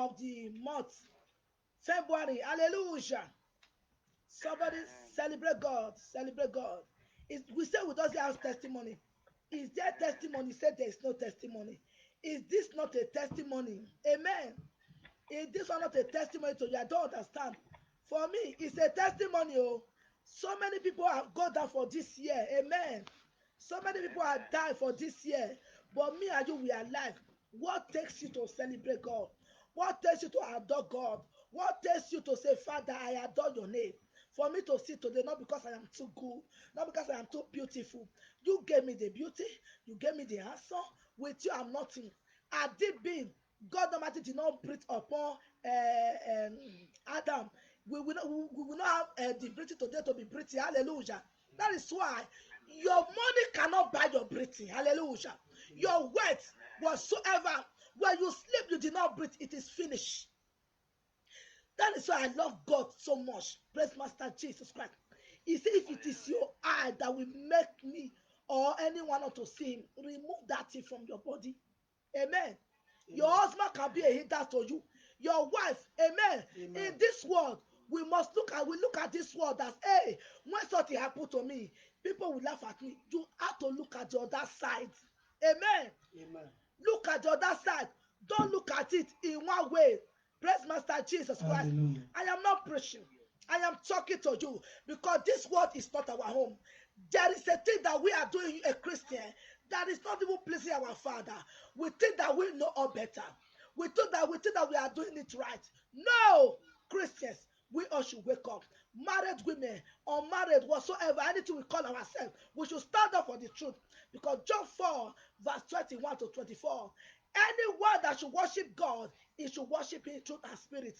of the month, February. Hallelujah. Somebody celebrate God. Celebrate God. We say we don't have testimony. Is there testimony? Say there is no testimony. Is this not a testimony? Amen. Is this one not a testimony to you? I don't understand. For me, it's a testimony. Oh, so many people have gone down for this year. Amen. So many people have died for this year. But me and you, we are alive. What takes you to celebrate God? What takes you to adore God? What takes you to say, Father, I adore your name? For me to see today, not because I am too good, not because I am too beautiful. You gave me the beauty. You gave me the answer. With you, I'm nothing. Had it been, God Almighty did not breathe upon Adam. We will not have the breathing today to be breathing. Hallelujah. That is why your money cannot buy your breathing. Hallelujah. Your wealth, whatsoever, when you sleep, you did not breathe. It is finished. That is why I love God so much. Praise Master Jesus Christ. He said, if it is your eye that will make me or anyone to see him, remove that thing from your body. Amen. Your husband can be a hinder to you. Your wife, amen. In this world, we look at this world as, hey, when something happened to me, people will laugh at me. You have to look at the other side. Amen. Look at the other side. Don't look at it in one way. Praise Master Jesus Christ. Hallelujah. I am not preaching. I am talking to you because this world is not our home. There is a thing that we are doing, a Christian, that is not even pleasing our Father. We think that we know all better. We think that we are doing it right. No, Christians, we all should wake up. Married women, unmarried, whatsoever, anything we call ourselves, we should stand up for the truth. Because John 4, verse 21 to 24, anyone that should worship God, he should worship in truth and spirit.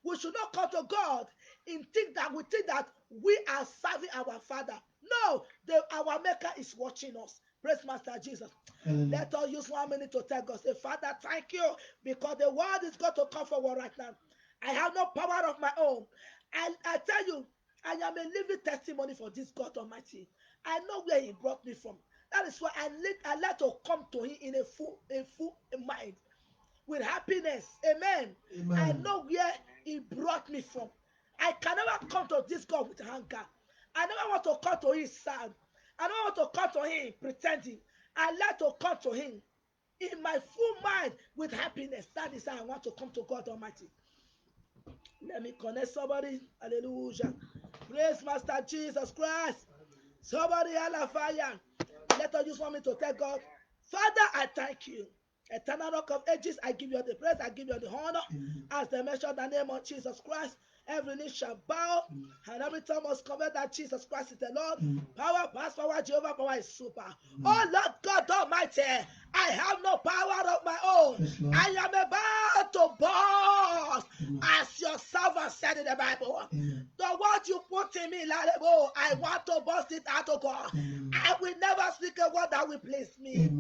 We should not come to God and think that we are serving our Father. No, our Maker is watching us. Praise Master Jesus. Let us use 1 minute to tell God, say, Father, thank you, because the word is going to come forward right now. I have no power of my own. I tell you, I am a living testimony for this God Almighty. I know where He brought me from. That is why I like to come to Him in a full mind, with happiness. Amen. I know where He brought me from. I can never come to this God with anger. I never want to come to Him sad. I don't want to come to Him pretending. I like to come to Him in my full mind with happiness. That is how I want to come to God Almighty. Let me connect somebody. Hallelujah. Praise Master Jesus Christ. Somebody, hallelujah. Let us use 1 minute to tell God, Father, I thank you. Eternal Rock of Ages, I give you the praise, I give you the honor. As they mention the name of Jesus Christ, every knee shall bow, and every tongue must confess that Jesus Christ is the Lord. Power, past power, Jehovah, power is super. Oh Lord God Almighty, I have no power of my own. I am about to burst, as your servant said in the Bible. The word you put in me, I want to burst it out of God. I will never speak a word that will please me.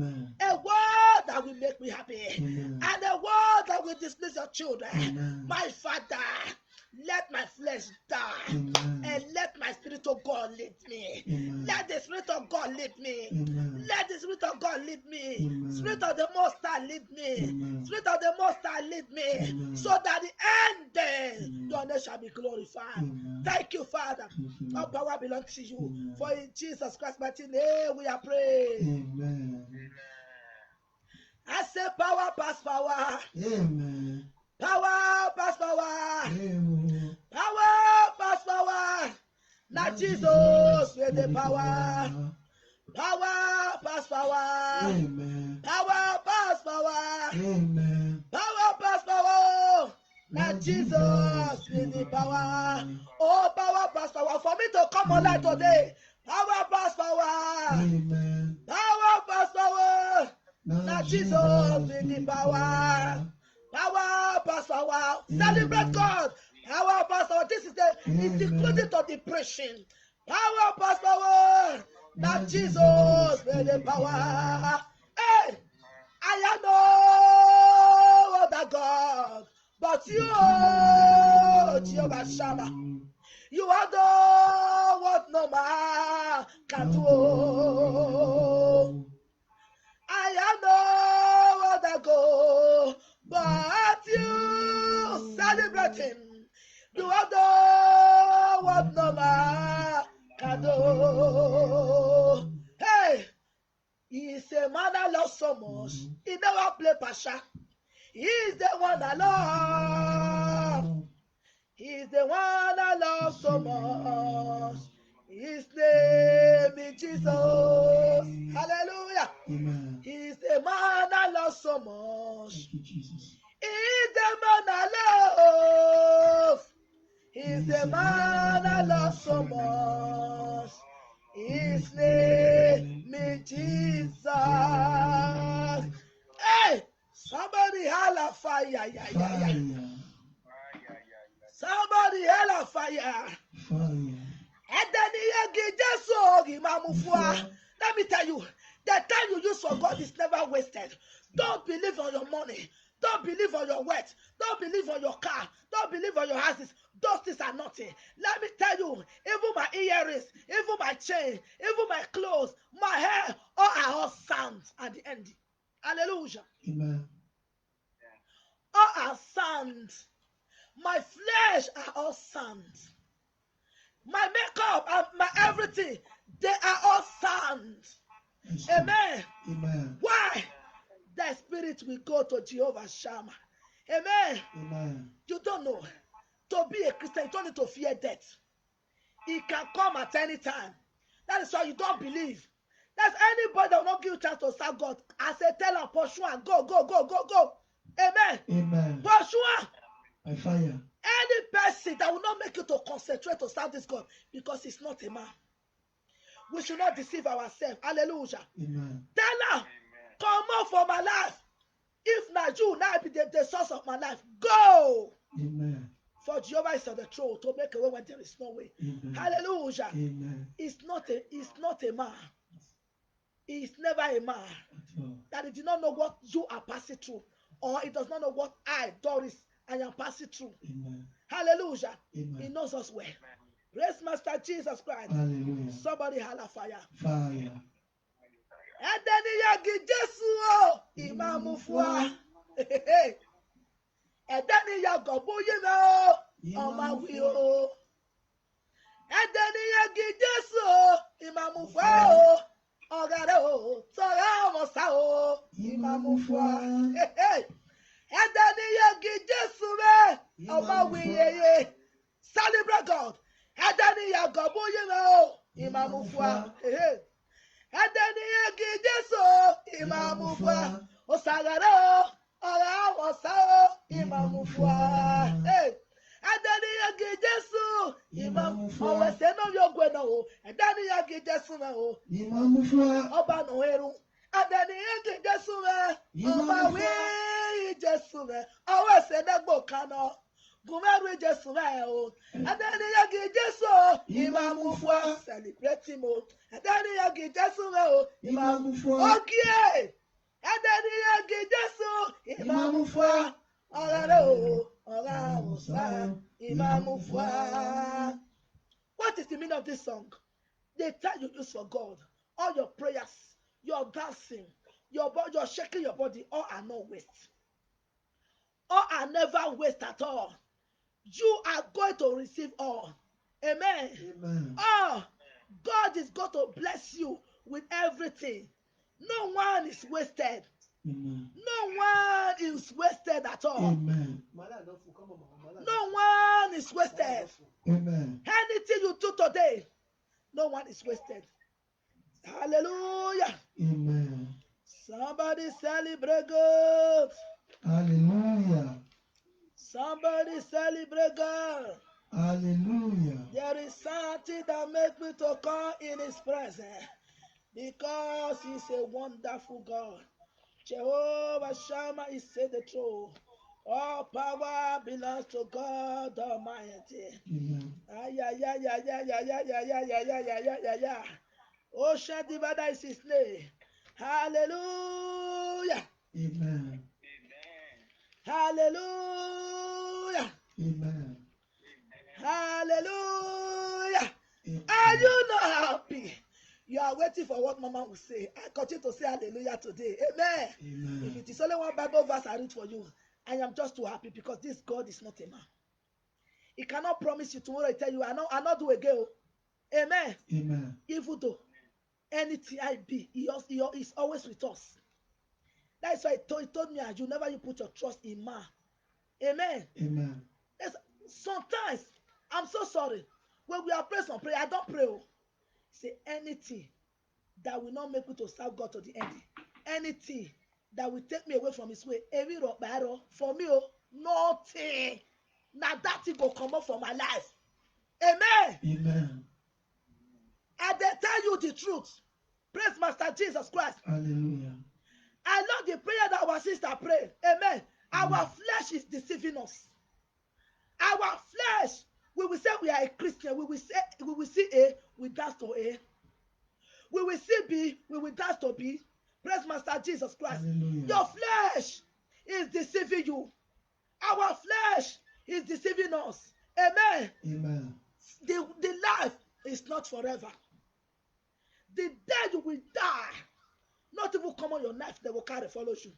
A word that will make me happy. And a word that will displease your children. My Father, let my flesh die, and let my spirit of God lead me. Let the spirit of God lead me. Let the spirit of God lead me. Spirit of the Most High lead me. Spirit of the Most High lead me, so that the end your name shall be glorified. Thank you, Father. All power belongs to you. For in Jesus Christ's mighty name we are praying. I say power past power. Amen. Power past power. Amen. Power past power. Now Jesus with the power. Power past power. Amen. Power past power. Amen. Power past power. Now Jesus with the power. Oh, power past power. For me to come online today. Power past power. Amen. Power past power. Now Jesus with the power. Power past power. Celebrate God. Power past power. This is the closing to the preaching. Power past power. Now Jesus with the power. Hey, I know other God, but you, Jehovah Shammah, you are the what no man can do. I know other God, but you, Celebrate him. Do I do what no man can do? Hey, he's a man I love so much. He never play pasha. He's the one I love. He's the one I love so much. His name is Jesus. Hallelujah. Amen. He's the man I love so much. Thank you, Jesus. He's the man I love. He's the man I love so much. His name is Jesus. Hey, somebody holla fire. Yeah. Fire. Somebody holla fire. Fire. Let me tell you, the time you use for God is never wasted. Don't believe on your money. Don't believe on your wealth. Don't believe on your car. Don't believe on your houses. Those things are nothing. Let me tell you, even my earrings, even my chain, even my clothes, my hair, all are all sounds at the end. Hallelujah. Amen. All are sounds. My flesh are all sounds. My makeup and my everything, they are all sounds. Amen. Amen. Why? The spirit will go to Jehovah Shammah. Amen. Amen. You don't know. To be a Christian, you don't need to fear death. It can come at any time. That is why you don't believe. That's anybody that will not give you a chance to serve God. I say, tell her, pursue and go. Amen. Amen. Pursue. By fire. Any person that will not make you to concentrate to serve this God because he's not a man. We should not deceive ourselves. Hallelujah. Amen. Tell her, come out for my life. If not you, now be the source of my life. Go. Amen. For Jehovah is on the throne to make a way when there is no way. Amen. Hallelujah. Amen. It's not a man. He's never a man. That he did not know what you are passing through. Or he does not know what I, Doris, I am passing through. Amen. Hallelujah. Amen. He knows us well. Praise Master Jesus Christ. Hallelujah. Somebody holla fire. Fire. Ẹdẹni yagi Jésù o, ìmáàmù fún wa. Ẹdẹni yagọ̀ bóyá náà o, ọmọ wí o. Ẹdẹni yagi Jésù o, ìmáàmù fún wa o. Ọ̀gá rẹ̀ o, sọ̀rọ̀ ọmọ sá o, ìmáàmù fún wa. Ẹdẹni yagi Jésù rẹ̀, ọmọ wí yeye. Celebrate God. Ẹdẹni yagọ̀ bóyá náà o, ìmáàmù fún wa. Ẹdẹni yagi Jésù o, ìmáàmù fún wa. Òsàgàrẹ́ o, ọ̀rọ̀ àwọn sá o, ìmáàmù fún wa. Ẹdẹni yagi Jésù, ìmáàmù fún wa. Ọ̀wẹ̀ sẹ́nu yóò gbé náà o. Ẹdẹni yagi Jésù náà o. Ìmáàmù fún wa. Ọba nù eru. Ẹdẹni yagi Jésù rẹ̀. Ọba wí Jésù rẹ̀. Ọwọ́ ìsẹ̀dẹ́gbò kaná. Gùnmẹ́rù Jésù rẹ̀ o. Ẹdẹni yagi Jésù o, ìmáàmù fún wa. Celebrate him o. Ẹdẹni yagi Jésù rẹ̀ o. Ìmáàmù fún wa. Ókè. Ẹdẹni yagi Jésù, ìmáàmù fún wa. Ọ̀rẹ́ rẹ̀ o, ọ̀rẹ́ àwòsá, ìmáàmù fún wa. What is the meaning of this song? The time you use for God, all your prayers, your dancing, your shaking your body, all are not waste. All are never waste at all. You are going to receive all. Amen. Amen. Oh, God is going to bless you with everything. No one is wasted. Amen. No one is wasted at all. Amen. No one is wasted. Amen. Anything you do today, no one is wasted. Hallelujah. Amen. Somebody celebrate God. Hallelujah. Somebody celebrate God. Hallelujah. There is something that makes me to come in his presence because he's a wonderful God. Jehovah Shammah is the truth. All power belongs to God Almighty. Amen. Ocean divider is his name. Hallelujah. Amen. Hallelujah. Amen. Hallelujah. Amen. Are you not happy? You are waiting for what Mama will say. I continue to say hallelujah today. Amen. Amen. If it is only one Bible verse I read for you, I am just too happy because this God is not a man. He cannot promise you tomorrow. He tell you, I not do again. Amen. Amen. Even though anything I be, he is always with us. That's why he told me, you never you put your trust in man. Amen. Amen. Sometimes, I'm so sorry. When we are praying some prayer, I don't pray. Say anything that will not make me to serve God to the end. Anything that will take me away from his way. For me, nothing. Now that thing will come up for my life. Amen. Amen. And they tell you the truth. Praise Master Jesus Christ. Hallelujah. I love the prayer that our sister prayed. Amen. Our flesh is deceiving us. Our flesh, we will say we are a Christian. We will see A, we dance to A. We will see B, we will dance to B. Praise Master Jesus Christ. Hallelujah. Your flesh is deceiving you. Our flesh is deceiving us. Amen. Amen. The life is not forever. The day you will die, not even come on your knife, they will carry follow you.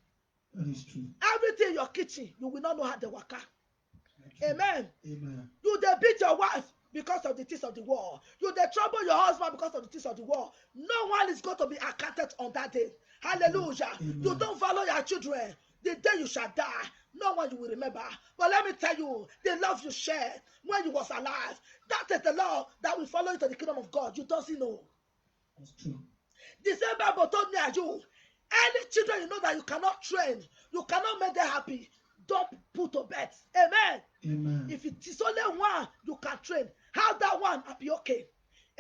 That is true. Everything in your kitchen, you will not know how they work. Amen. Amen. You they beat your wife because of the things of the war. You they trouble your husband because of the things of the war. No one is going to be accounted on that day. Hallelujah. Amen. You don't follow your children. The day you shall die, no one you will remember. But let me tell you, the love you shared when you was alive, that is the love that will follow you to the kingdom of God. You don't know. That's true. The same Bible told me as you. Any children you know that you cannot train, you cannot make them happy, don't put to bed. Amen. Amen. If it is only one you can train, how that one will be okay.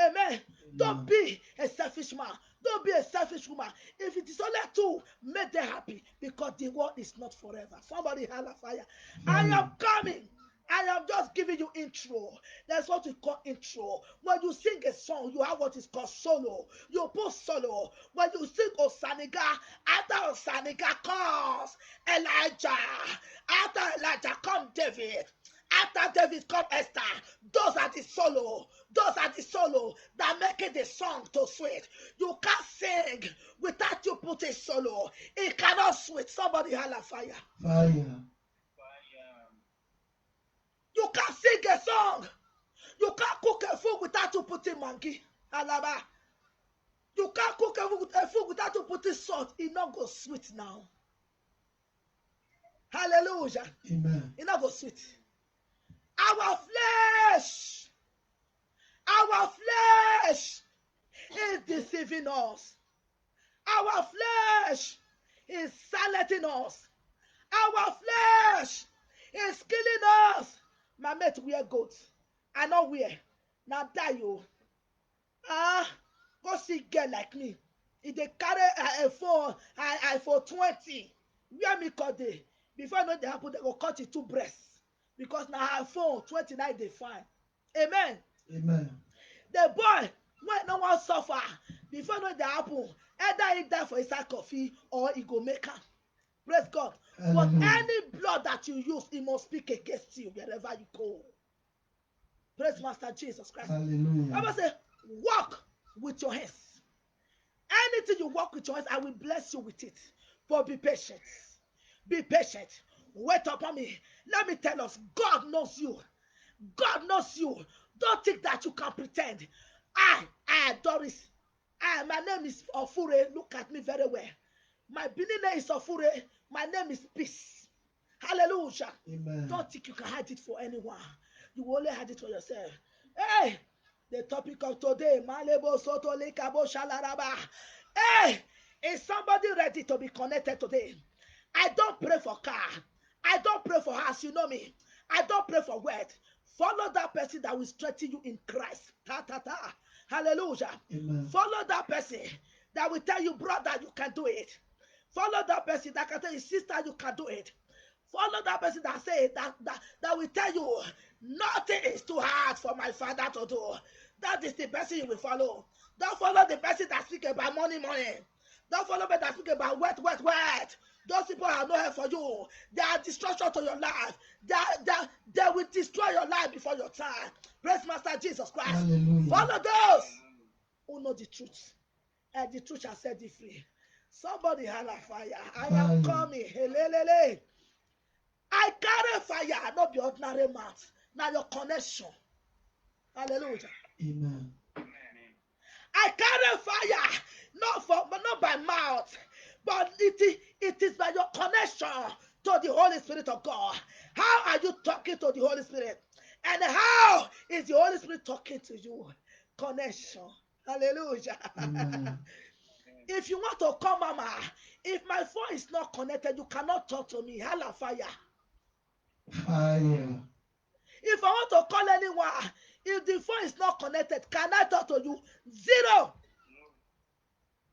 Amen. Don't be a selfish man. Don't be a selfish woman. If it is only two, make them happy because the world is not forever. Somebody holla fire. I am coming. I am just giving you intro. That's what we call intro. When you sing a song, you have what is called solo. You put solo. When you sing Osaniga, after Osaniga comes Elijah. After Elijah comes David. After David comes Esther. Those are the solo. Those are the solo that make it the song to sweet. You can't sing without you putting solo. It cannot sweet. Somebody holla fire. Fire. You can't sing a song. You can't cook a food without you putting mangi. Alaba. You can't cook a food without you putting salt. It not go sweet now. Hallelujah. Amen. It not go sweet. Our flesh is deceiving us. Our flesh is silencing us. Our flesh is killing us. My mate wear goats. I not wear. Now die you. Go see girl like me. If they carry a phone, iPhone 20, where me cut day. Before I know they happen, they go cut it 2 breasts. Because now her phone 29 they find. Amen. Amen. The boy, when no one suffer, before I know they happen, either he die for his coffee or he go make am. Praise God. But any blood that you use, it must speak against you wherever you go. Praise Master Jesus Christ. Hallelujah. I must say, walk with your hands. Anything you walk with your hands, I will bless you with it. But be patient. Be patient. Wait upon me. Let me tell us, God knows you. God knows you. Don't think that you can pretend. Doris. My name is Ofure. Look at me very well. My Benin name is Ofure. My name is Peace. Hallelujah. Amen. Don't think you can hide it for anyone. You only hide it for yourself. Hey, the topic of today, Malebo Soto Lekabo Shalaraba. Hey, is somebody ready to be connected today? I don't pray for car. I don't pray for house. You know me. I don't pray for word. Follow that person that will strengthen you in Christ. Ta ta ta. Hallelujah. Amen. Follow that person that will tell you, brother, you can do it. Follow that person that can tell you, sister, you can do it. Follow that person that say that will tell you nothing is too hard for my father to do. That is the person you will follow. Don't follow the person that speak about money. Don't follow me that speak about wet. Those people are no help for you. They are destruction to your life. They will destroy your life before your time. Praise Master Jesus Christ. Hallelujah. Follow those who know the truth. And the truth shall set you free. Somebody holla fire. I am coming. Helelele. I carry fire, not the ordinary mouth. Now your connection. Hallelujah. Amen. I carry fire, not by mouth, but it is by your connection to the Holy Spirit of God. How are you talking to the Holy Spirit? And how is the Holy Spirit talking to you? Connection. Hallelujah. Amen. If you want to call mama, if my phone is not connected, you cannot talk to me. Hala fire. Fire. If I want to call anyone, if the phone is not connected, can I talk to you? Zero.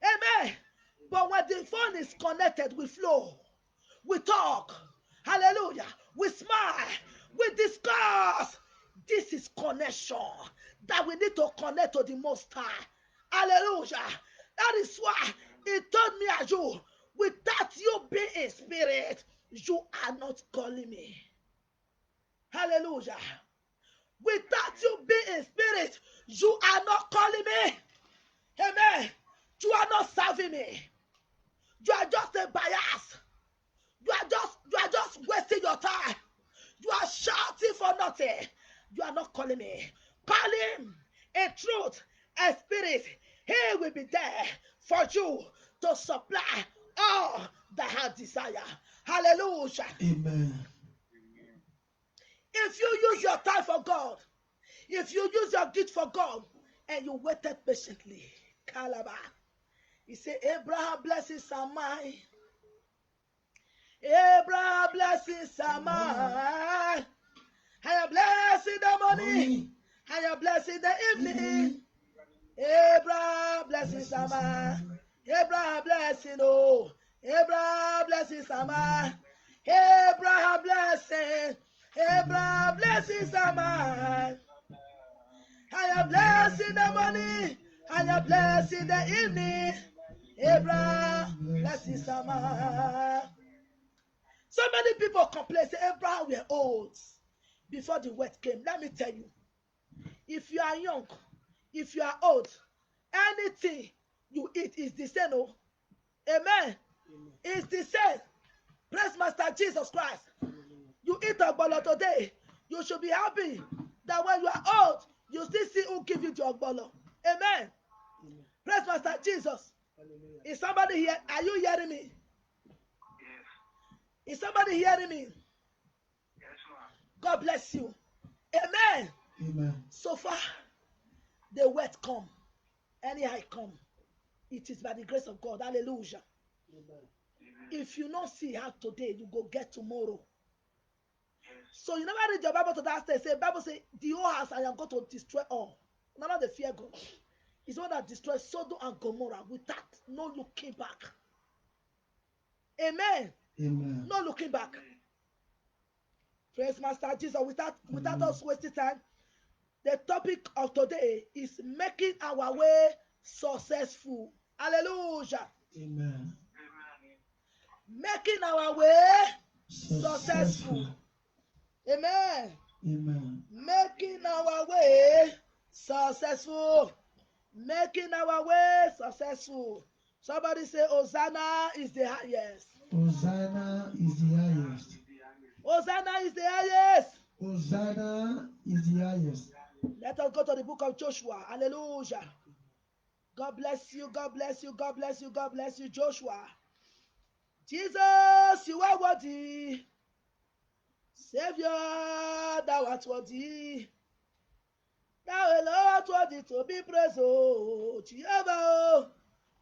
Amen. But when the phone is connected, we flow, we talk, hallelujah, we smile, we discuss. This is connection that we need to connect to the Most High. Hallelujah. That is why He told me as you, without you being in spirit, you are not calling me. Hallelujah. Without you being in spirit, you are not calling me. Amen. You are not serving me. You are just a bias. You are just wasting your time. You are shouting for nothing. You are not calling me. Call Him in truth and spirit. He will be there for you to supply all that have desire. Hallelujah. Amen. If you use your time for God, if you use your gift for God, and you waited patiently, Calabar. He said, Abraham blessings are mine. Abraham blessings are mine. I am blessing the morning. I am blessing the evening. Abraham blessings are mine. Abraham blessing, oh. Abraham blessings are mine. Abraham blessing. Abraham blessings are mine. I am blessing the morning. I am blessing the evening. Abraham blessings are mine. So many people complain, say Abraham were old before the word came. Let me tell you, if you are young, if you are old, anything you eat is the same. Oh, amen. It's the same. Praise Master Jesus Christ. You eat a bolo today, you should be happy that when you are old, you still see who give you the bolo. Amen. Praise Master Jesus. Is somebody here? Are you hearing me? Is somebody hearing me? Yes, ma'am. God bless you. Amen. Amen. So far, the word come. Anyhow it come. It is by the grace of God. Hallelujah. Amen. If you don't see how today, you go get tomorrow. Yes. So you never read your Bible to that stage. Say, Bible say, the whole house I am going to destroy all. None of the fear God. It's one that destroys Sodom and Gomorrah without no looking back. Amen. Amen. No looking back. Praise Master Jesus. Without us wasting time, the topic of today is making our way successful. Hallelujah. Amen. Making our way Successful. Amen. Amen. Making our way successful. Making our way successful. Somebody say, Hosanna is the highest. Hosanna is the highest. Hosanna is the highest. Hosanna is the highest. Let us go to the book of Joshua. Hallelujah. God bless you. God bless you. God bless you. God bless you, Joshua. Jesus, you are worthy. Savior, thou art worthy. Thou alone art worthy to be praised, oh Jehovah.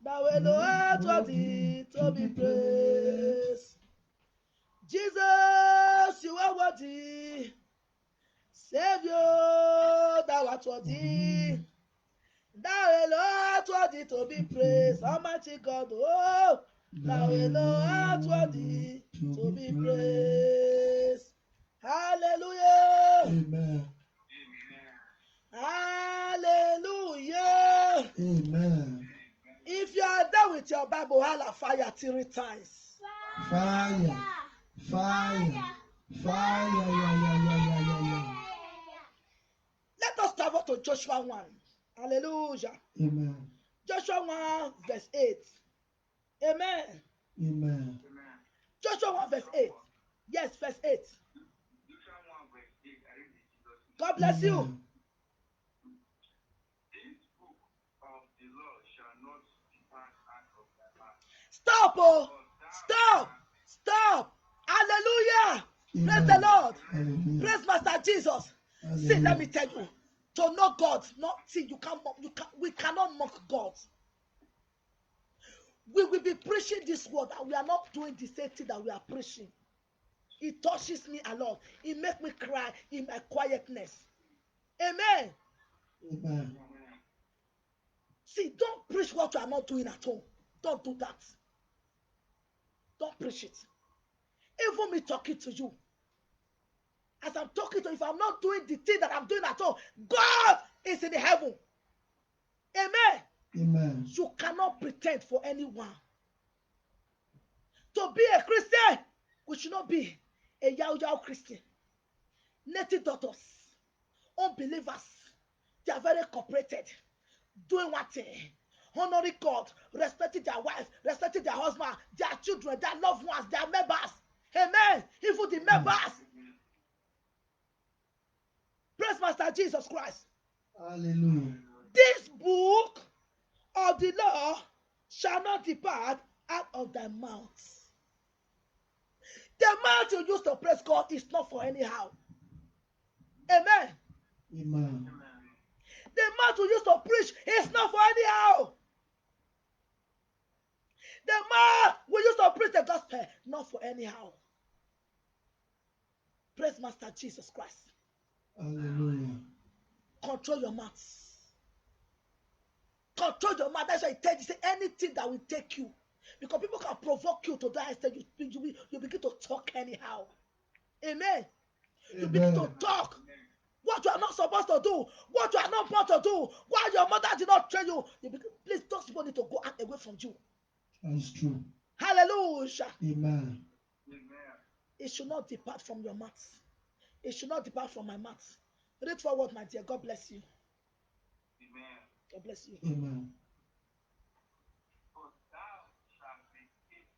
Thou alone art worthy to be praised. Jesus, you are worthy. Savior, thou art worthy. Thou alone art worthy to be praised. Almighty God, oh, thou alone art worthy to be praised. Hallelujah. Amen. Hallelujah. Amen. If you are there with your Bible, holla fire 3 times. Fire. Fire. Fire. Yeah. Let us travel to Joshua 1. Hallelujah. Amen. Joshua 1 verse 8. Amen. Amen. Joshua 1 verse 8. Yes, verse 8. Deuteronomy 1 verse 8, I read it in Jesus' name. God bless you. Amen. This book of the law shall not depart out of thy mouth. Stop, oh. But thou Stop. shalt Stop. Hallelujah. Praise Amen. the Lord. Hallelujah. Praise Master Jesus. See, let Hallelujah. me tell you. To know God, we cannot mock God. We will be preaching this word and we are not doing the same thing that we are preaching. It touches me a lot. It makes me cry in my quietness. Amen. Amen. See, don't preach what you are not doing at home. Don't do that. Don't preach it. Even me talking to you. As I'm talking to you, if I'm not doing the thing that I'm doing at home, God is in the heaven. Amen. Amen. You cannot pretend for anyone. To be a Christian, we should not be a yao Christian. Native doctors, unbelievers, they are very cooperated, doing one thing, honoring God, respecting their wife, respecting their husband, their children, their loved ones, their members. Amen. Even the members. Praise Master Jesus Christ. Hallelujah. This book of the law shall not depart out of thy mouth. The mouth you use to praise God is not for anyhow. Amen. Amen. The mouth you use to preach is not for anyhow. The mouth we use to preach the gospel, not for anyhow. Praise Master Jesus Christ. Hallelujah. Control your mouth. Control your mouth. That's why it tells you, say anything that will take you. Because people can provoke you to that extent, you begin to talk anyhow. Amen. You begin to Amen. talk what you are not supposed to do, what you are not supposed to do, why your mother did not train you. Please, those people need to go away from you. That's true. Hallelujah. Amen. It should not depart from your mouth. It should not depart from my mouth. Read forward, my dear. God bless you. Amen. God bless you. Amen. But thou shalt meditate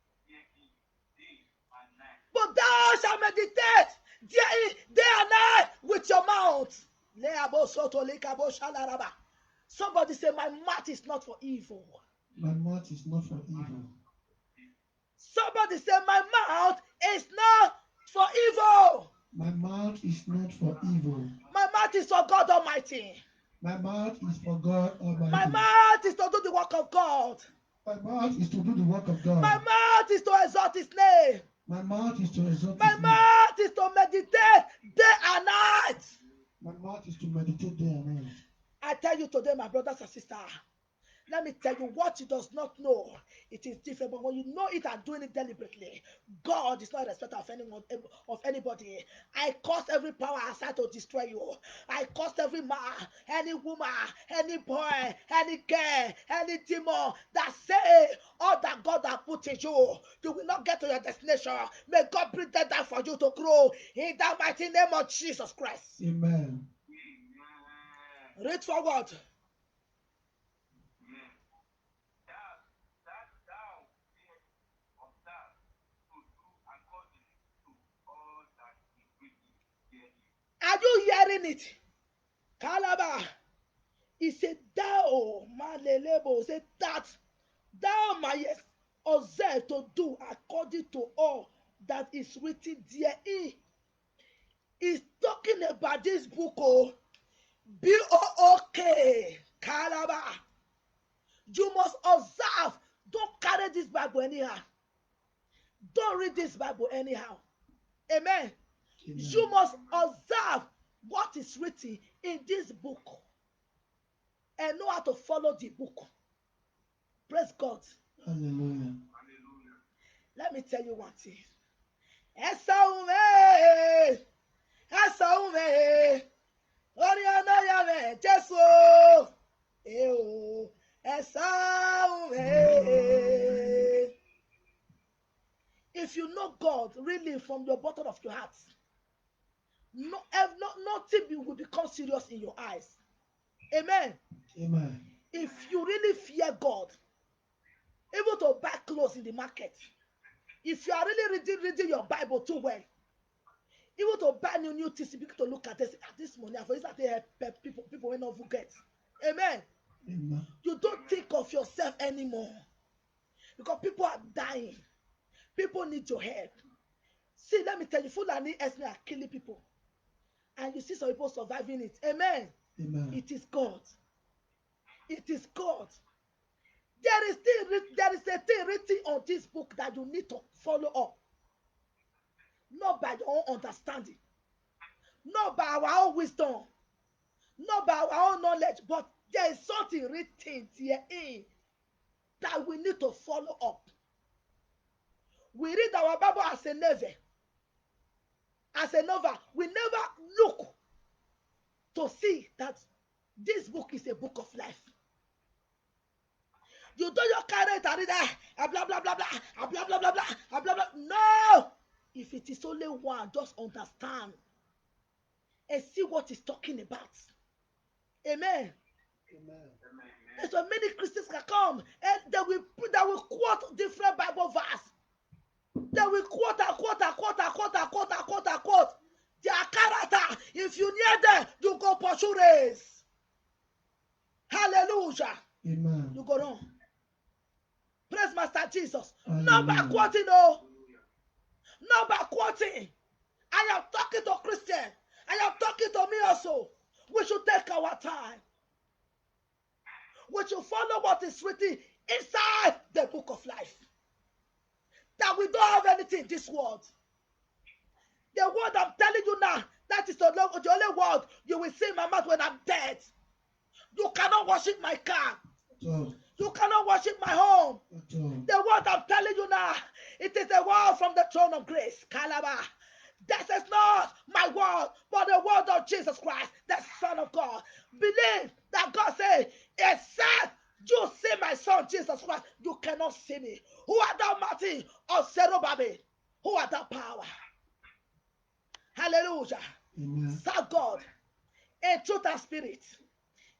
day and night. But thou shalt meditate day and night with your mouth. Somebody say, my mouth is not for evil. My mouth is not for evil. Somebody say, my mouth is not for evil. My mouth is not for evil. My mouth is for God Almighty. My mouth is for God Almighty. My mouth is to do the work of God. My mouth is to do the work of God. My mouth is to exalt His name. My mouth is to exalt My His name. mouth is to meditate day and night. My mouth is to meditate day and night. I tell you today, my brothers and sisters, let me tell you what you does not know. It is different, but when you know it and doing it deliberately, God is not a respecter of anyone, of anybody. I curse every power assigned to destroy you. I curse every man, any woman, any boy, any girl, any demon that say all that God has put in you, you will not get to your destination. May God bring that down for you to grow in the mighty name of Jesus Christ. Amen. Read forward. Are you hearing it? Calabar. He said, thou, Malelebo, said that thou mayest observe to do according to all that is written therein. He's talking about this book, oh, B-O-O-K, Calabar. You must observe. Don't carry this Bible anyhow. Don't read this Bible anyhow. Amen. Amen. You must observe what is written in this book and know how to follow the book. Praise God. Hallelujah. Let me tell you one thing. Esaume, Oriana Yame, Jesu, Esaume. If you know God really from your bottom of your heart, nothing will become serious in your eyes. Amen. Amen. If you really fear God, able to buy clothes in the market, if you are really reading your Bible too well, Even to buy new things, you begin to look at this money. For instance, they help people when not forget. Amen. Amen. You don't think of yourself anymore because people are dying. People need your help. See, let me tell you, Fulani Esme are killing people, and you see some people surviving it. Amen. Amen. It is God. It is God. There is a thing written on this book that you need to follow up. Not by your own understanding, not by our own wisdom, not by our own knowledge, but there is something written herein that we need to follow up. We read our Bible as a novel. We never look to see that this book is a book of life. You don't just carry it and read blah blah blah blah blah blah blah blah blah blah. No, if it is only one, just understand and see what it's talking about. Amen. Amen. And so many Christians can come and they will quote different Bible verse. They will quote. Their character. If you near them, you go pursue race. Hallelujah. Amen. You go on. Praise Master Jesus. Hallelujah. Not by quoting, no. Not by quoting. I am talking to Christian. I am talking to me also. We should take our time. We should follow what is written inside the book of life. That we don't have anything in this world. The word I'm telling you now, that is the only word you will see in my mouth when I'm dead. You cannot worship my car. You cannot worship my home. The word I'm telling you now, it is a word from the throne of grace. Kalaba. This is not my word, but the word of Jesus Christ, the Son of God. Believe that God said, except you see my son Jesus Christ, you cannot see me. Who are thou, Martin of Zerubbabel? Who are thou, power? Hallelujah. Amen. Serve God in truth and spirit,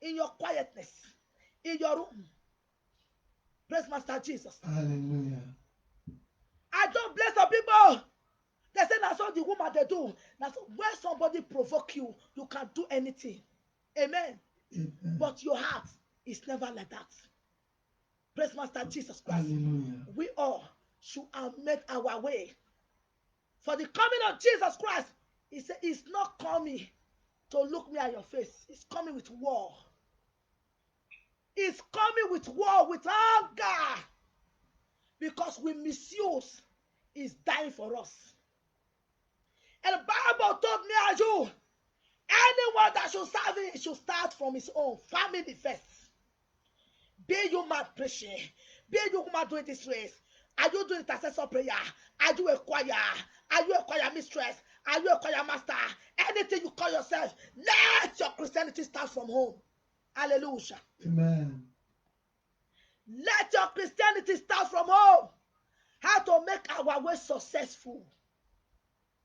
in your quietness, in your room. Praise Master Jesus. Hallelujah. I don't bless some people. They say that's all the woman they do. That's when somebody provoke you, you can do anything. Amen. Amen. But your heart is never like that. Praise Master Jesus Christ. Hallelujah. We all should have made our way. For the coming of Jesus Christ, he said, he's not coming to look me at your face. He's coming with war. He's coming with war, with anger. Because we misuse his dying for us. And the Bible told me and you, anyone that should serve him should start from his own family first. Be you man preaching, be you man doing this race. Are you doing intercessor prayer? Are you a choir? Are you a choir mistress? Are you a choir master? Anything you call yourself, let your Christianity start from home. Hallelujah. Amen. Let your Christianity start from home. How to make our way successful.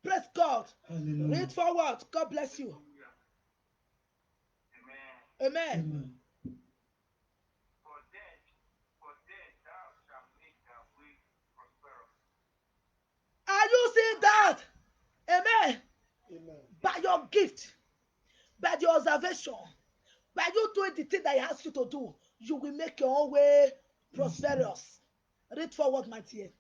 Praise God. Hallelujah. Read forward. God bless you. Amen. Amen. Amen. For then thou shalt make thy way prosperous. Are you seeing that? Amen. Amen. By your gift, by your observation, by you doing the thing that he asks you to do, you will make your own way prosperous. Read forward, my dear.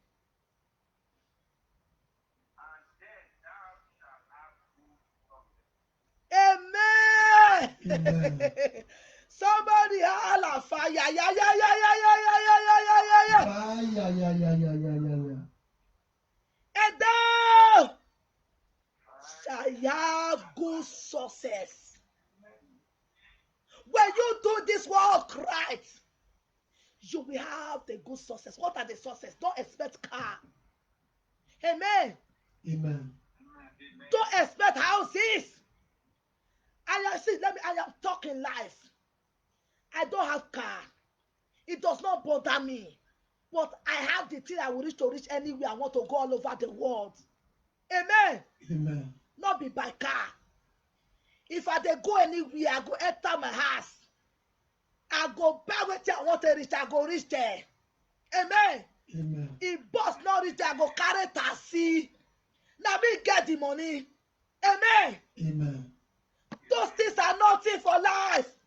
And then thou shalt have good success. Amen. Amen. Somebody holla fire. Yeah, yeah, yeah, yeah, yeah, yeah, yeah, yeah, yeah, yeah, yeah. And thou shall have good success. When you do this work right, you will have the good success. What are the success? Don't expect car. Amen. Amen. Don't expect houses. I am talking life. I don't have car. It does not bother me. But I have the thing I will reach anywhere. I want to go all over the world. Amen. Amen. Not be by car. If I dey go anywhere, I go enter my house. I go buy wetin I want to reach. I go reach there. Amen. Amen. If bus not reach there, I go carry taxi. Na me get the money. Amen. Amen. Those things are nothing for life.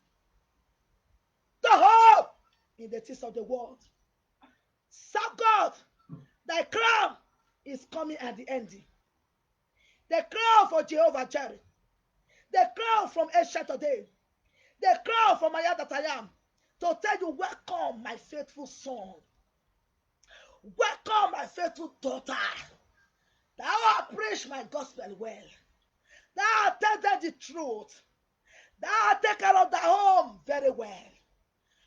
The hope in the things of the world. Serve God. Thy crown is coming at the ending. The crown for Jehovah Jireh. The crown from Ancient of Days. The crown from I Am that I Am. To tell you, welcome, my faithful son. Welcome, my faithful daughter. Thou hast preached my gospel well. Thou hast tended the truth. Thou hast taken care of thy home very well.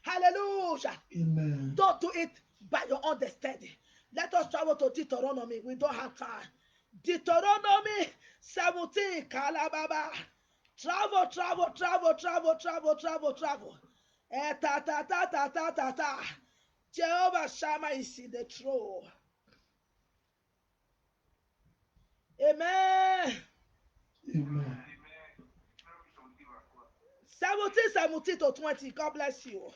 Hallelujah. Amen. Don't do it by your understanding. Let us travel to Deuteronomy. We don't have time. Deuteronomy 17. Kalababa. Travel. Ta. Jehovah Shammah is in the throne. Amen. Amen. 17 to 20. God bless you.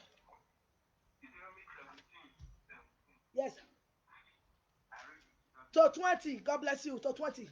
Yes. To 20. God bless you. To 20.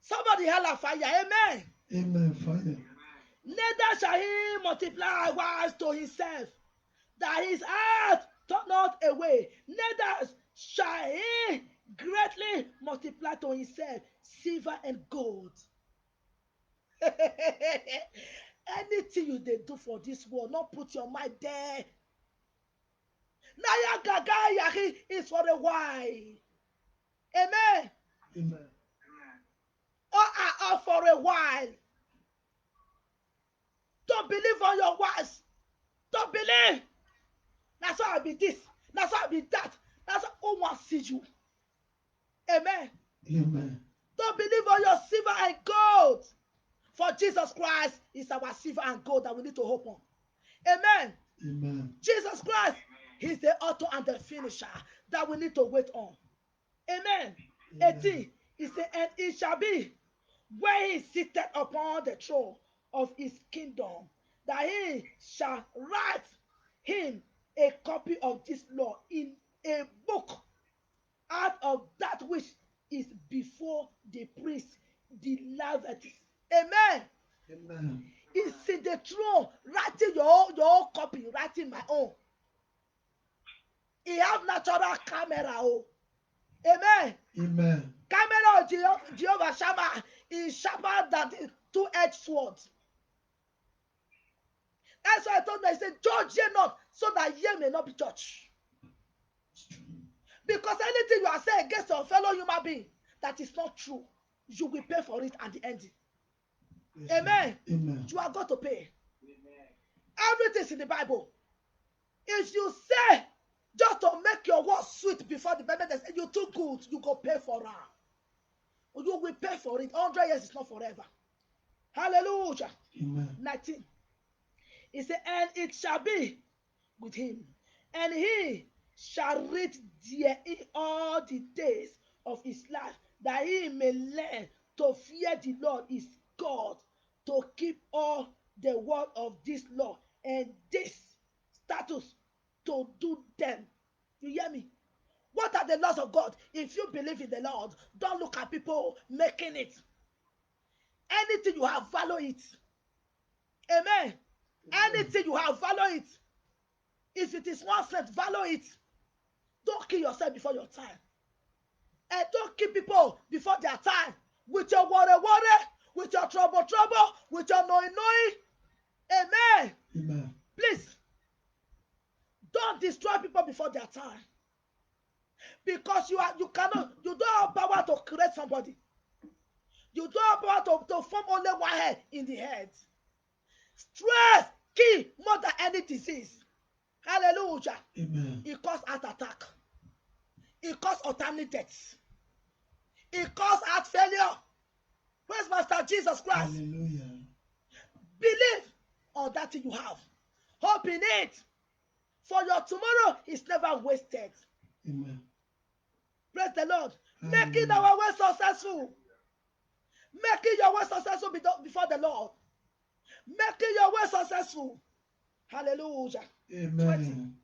Somebody hell fire. Amen. Amen. Fire. Neither shall he multiply wives to himself, that his heart turn not away. Neither shall he greatly multiply to himself silver and gold. Anything you they do for this world, not put your mind there. Naya gaga yahi is for a while. Amen. Amen. Or for a while. Don't believe on your words. Don't believe. That's why I be this. That's why I be that. That's why I want to see you. Amen. Amen. Don't believe on your silver and gold. For Jesus Christ is our silver and gold that we need to hope on. Amen. Amen. Jesus Christ, He's the author and the finisher that we need to wait on. Amen. 18. He said, and it shall be when he is seated upon the throne of his kingdom, that he shall write him a copy of this law in a book out of that which is before the priest, the Leviticus. Amen. Amen. It's in the throne, writing your own copy, writing my own. He have natural camera. Oh. Amen. Amen. Camera of Jehovah Shammah is sharper than the two-edged sword. That's why I told them, I said, judge ye not, so that ye may not be judged. Because anything you are saying against your fellow human being that is not true, you will pay for it at the end. Yes, Amen. Amen. You are going to pay. Amen. Everything is in the Bible. If you say just to make your words sweet before the Bible, they say you too good, you go pay for it. You will pay for it. 100 years is not forever. Hallelujah. Amen. 19. He said, and it shall be with him, and he shall read there in all the days of his life, that he may learn to fear the Lord his God, to keep all the word of this law and this statutes, to do them. You hear me? What are the laws of God? If you believe in the Lord, don't look at people making it. Anything you have, value it. Amen. Anything you have, value it. If it is 1 cent, value it. Don't kill yourself before your time. And don't kill people before their time. With your worry, with your trouble, with your knowing. Amen. Amen. Please, don't destroy people before their time. Because you don't have power to create somebody. You don't have power to form only one head in the head. Stress kill more than any disease. Hallelujah. Amen. It causes heart attack. It causes untimely death. It causes heart failure. Praise Master Jesus Christ. Hallelujah. Believe on that thing you have. Hope in it. For your tomorrow is never wasted. Amen. Praise the Lord. Hallelujah. Making our way successful. Making your way successful before the Lord. Making your way successful. Hallelujah. Amen. 20.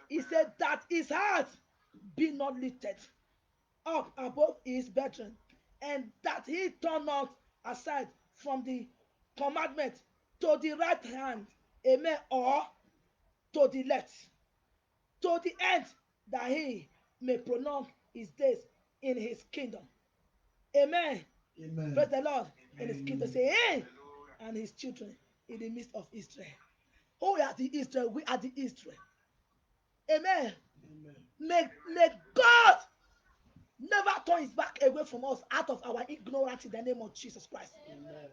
He said that his heart be not lifted up above his brethren, and that he turn not aside from the commandment to the right hand, amen, or to the left, to the end that he may prolong his days in his kingdom. Amen. Amen. Praise the Lord. In his kingdom, say, hey, Hallelujah. and his children in the midst of Israel. Who are the Israel? We are the Israel. Amen. Amen. May God never turn his back away from us out of our ignorance in the name of Jesus Christ. Amen.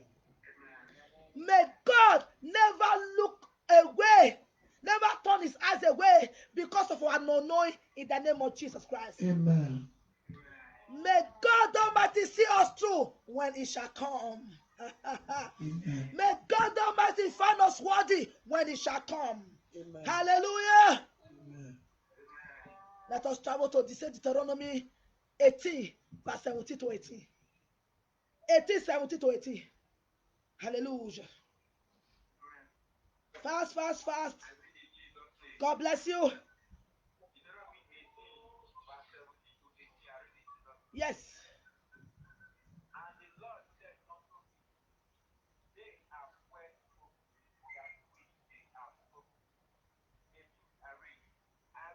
May God never look away, never turn his eyes away because of our non-knowing in the name of Jesus Christ. Amen. May God Almighty see us through when it shall come. Amen. May God Almighty find us worthy when it shall come. Amen. Hallelujah. Amen. Let us travel to Deuteronomy 18, verse 17 to 18. 18, 17 to 18. Hallelujah. Fast. I read in Jesus' name. God bless you. Deuteronomy 18, verse 17 to 18. I read in Jesus' name. Yes. And the Lord said unto me, they have well spoken that which they have spoken. 18, I read, I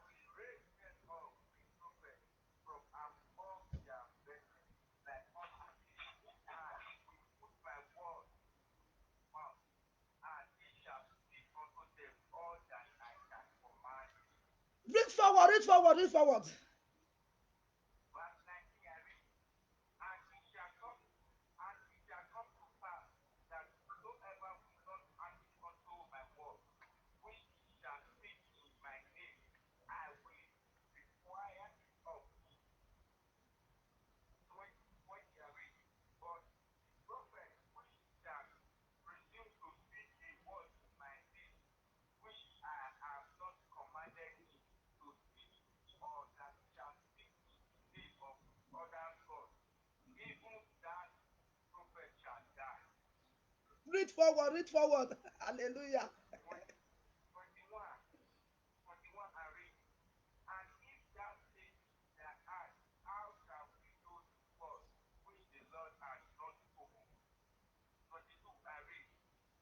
will raise them up a prophet from among their brethren, like unto thee, and will put my word in his mouth, and he shall speak unto them all that I can command him. Read forward. Verse 19, I read, and it shall come to pass that whosoever will not hearken unto my word, which he shall speak in my name, I will require it of him. 20, I read, but the prophet which shall presume to speak a word in my name, which I have not commanded him to speak, or that shall speak in the name of other gods, even that prophet shall die. Read forward. Hallelujah. 21, I read, and if thou say in thy heart, how shall we know the word which the Lord has not spoken? 22, I read,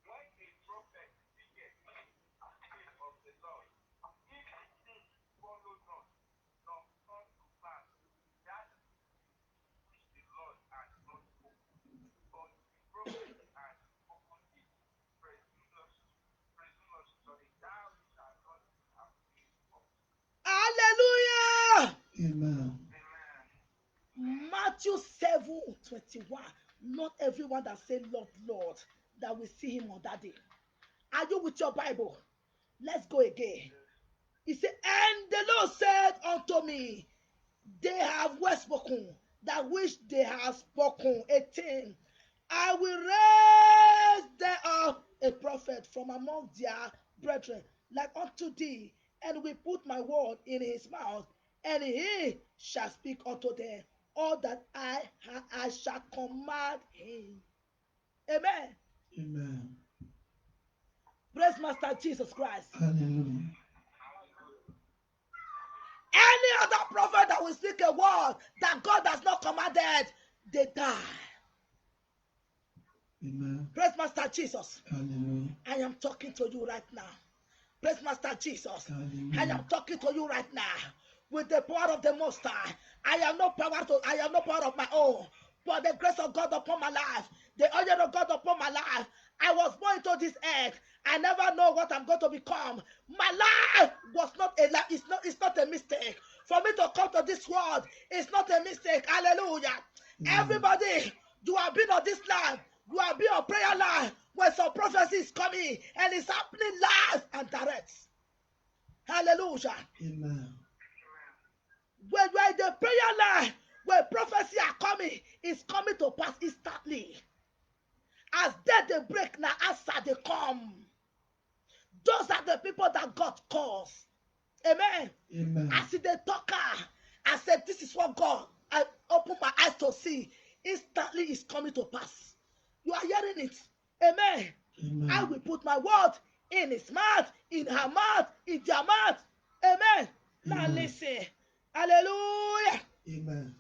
when a prophet speaketh in the name of the Lord, if the thing follow not, nor come to pass, that which the Lord has not spoken, but the prophet has spoken it presumptuously, thou shalt not have faith of it. Hallelujah. Amen. Amen. Matthew 7:21. Not everyone that say Lord, Lord, that will see him on that day. Are you with your Bible? Let's go again. He said, and the Lord said unto me, they have well spoken, that which they have spoken. 18. I will raise them up a prophet from among their brethren, like unto thee, and will put my word in his mouth, and he shall speak unto them all that I shall command him. Amen. Amen. Praise Master Jesus Christ. Hallelujah. Any other prophet that will speak a word that God has not commanded, they die. Amen. Praise Master Jesus. Hallelujah. I am talking to you right now. Praise Master Jesus. Hallelujah. I am talking to you right now with the power of the Most High. I have no power of my own, but the grace of God upon my life, the oil of God upon my life. I was born into this earth. I never know what I'm going to become. My life was not a life. It's not a mistake. For me to come to this world, it's not a mistake. Hallelujah. Everybody, you have been on this land. You have been on prayer line when some prophecy is coming and it's happening live and direct. Hallelujah. Amen. When you are in the prayer line, when prophecy are coming, it's coming to pass instantly. As death they break, now answer they come. Those are the people that God calls. Amen. Amen. I see the talker. I said, this is what God, I open my eyes to see. Instantly it's coming to pass. You are hearing it. Amen. Amen. I will put my word in his mouth, in her mouth, in their mouth. Amen. Now Amen. listen. Hallelujah. Amen.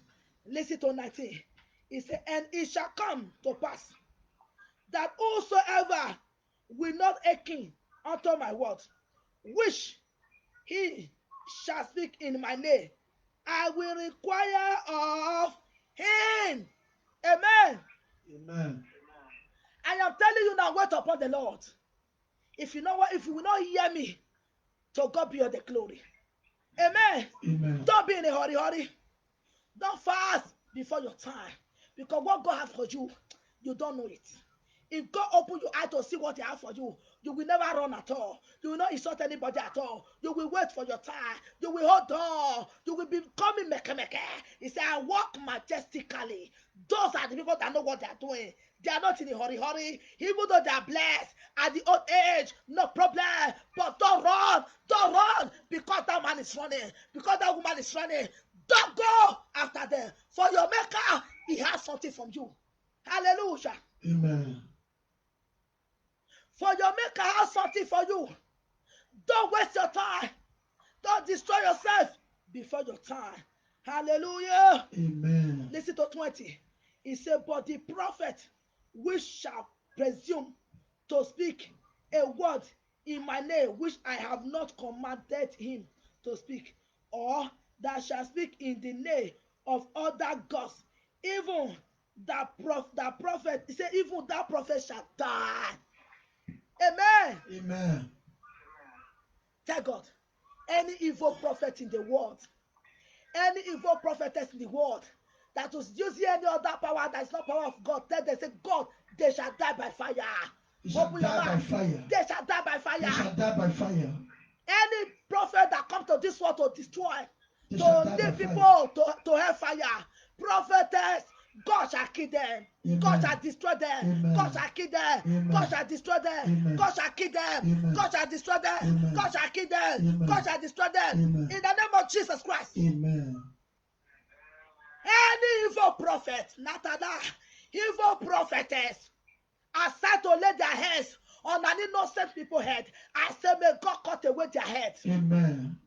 Listen to 19. He said, and it shall come to pass that whosoever will not hearken unto my word, which he shall speak in my name, I will require of him. Amen. Amen. I am telling you now, wait upon the Lord. If you know what, if you will not hear me, to God be all the glory. Amen. Amen. Don't be in a hurry. Don't fast before your time. Because what God has for you, you don't know it. If God open your eye to see what He has for you, you will never run at all. You will not insult anybody at all. You will wait for your time. You will hold on. You will be coming meke. He said, I walk majestically. Those are the people that know what they are doing. They are not in a hurry. Even though they are blessed at the old age, no problem. But don't run, because that man is running, because that woman is running. Don't go after them. For your maker, he has something from you. Hallelujah. Amen. For your maker has something for you. Don't waste your time. Don't destroy yourself before your time. Hallelujah. Amen. Listen to 20. He said, but the prophet which shall presume to speak a word in my name which I have not commanded him to speak, or that shall speak in the name of other gods, even that prophet, he said, even that prophet shall die. Amen. Amen. Tell God, any evil prophet in the world, any evil prophetess in the world that was using any other power that is not power of God, tell them, say, God, they shall die by fire. They shall Open your die by mouth. fire. They shall die by fire. They shall die by fire. Any prophet that comes to this world to destroy, They shall to die by lead fire. people to hellfire, prophetess, God shall kill them. Amen. God shall destroy them. Amen. God shall kill them. Amen. God shall destroy them. Amen. God shall kill them. Amen. God shall destroy them. Amen. God shall kill them. Amen. God shall destroy them. Amen. In the name of Jesus Christ. Amen. Any evil prophet, Natada, evil prophetess, aside to lay their hands on an innocent people's head, I say, may God cut away their heads. Amen.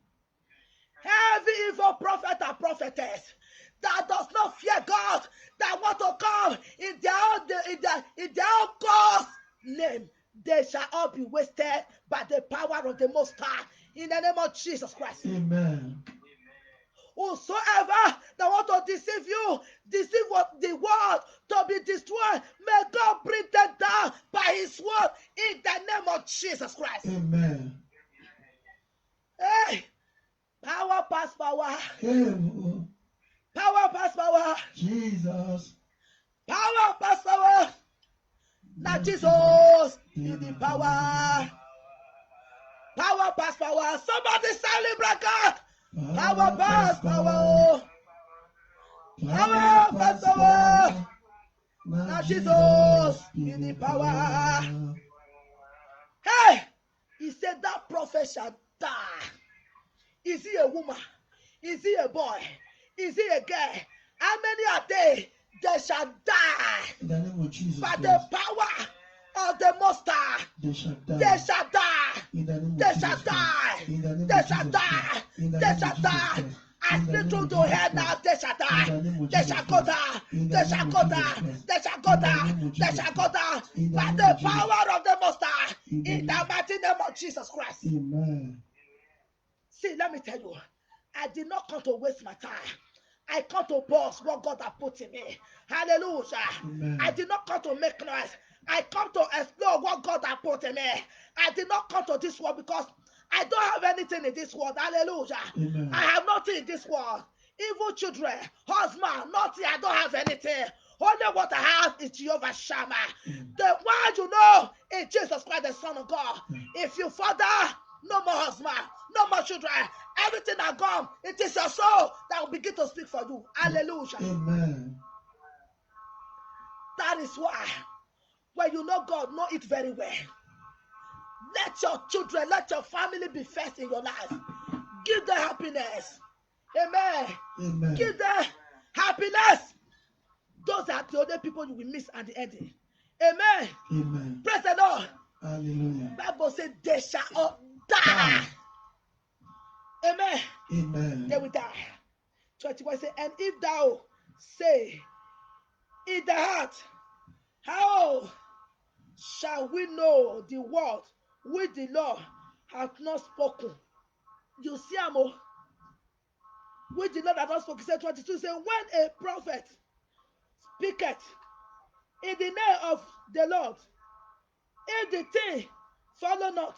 Every evil prophet and prophetess that does not fear God, that want to come in their own God's name, they shall all be wasted by the power of the Most High. In the name of Jesus Christ. Amen. Whosoever that want to deceive you, deceive what the world to be destroyed, may God bring them down by His word in the name of Jesus Christ. Amen. Hey, power past power. Amen. Power past power. Jesus. Power past power. Now Jesus in the power. Power past power. Somebody celebrate God. Power past power. Power past power. Now Jesus in the power. Hey, he said that prophet shall die. Is he a woman? Is he a boy? Is he a girl? How many are they? They shall die. In the name of Jesus By Christ. the power of the Most High. They shall die. They shall die. In the name of They Jesus shall Christ. die. In the name They of shall Jesus die. Christ. In the They name shall of Jesus die. Christ. I In the speak name through of to Jesus hell now. Christ. They shall In die. the name of They Jesus shall go Christ. down. In the They name shall of go Jesus down. Christ. They shall go In the down. name of They Jesus shall go Christ. down In the by name the of Jesus. power of the Most High. In the In the name. mighty name of Jesus Christ. Amen. See, let me tell you, I did not come to waste my time. I come to boast what God has put in me. Hallelujah. Amen. I did not come to make noise. I come to explore what God has put in me. I did not come to this world because I don't have anything in this world. Hallelujah. Amen. I have nothing in this world. Evil children, husband, nothing. I don't have anything. Only what I have is Jehovah Shammah. The one you know is Jesus Christ, the Son of God. If you father, no more husband, no more children. Everything that gone, it is your soul that will begin to speak for you. Hallelujah. Amen. That is why when you know God, know it very well. Let your children, let your family be first in your life. Give them happiness. Amen. Amen. Give them happiness. Those are the other people you will miss at the ending. Amen. Amen. Praise the Lord. Hallelujah. Bible says they shall all die. Amen. Amen. They will die. 21 say, and if thou say in the heart, how shall we know the word which the Lord hath not spoken? You see, Amo, which the Lord hath not spoken. Say 22 say, when a prophet speaketh in the name of the Lord, if the thing follow not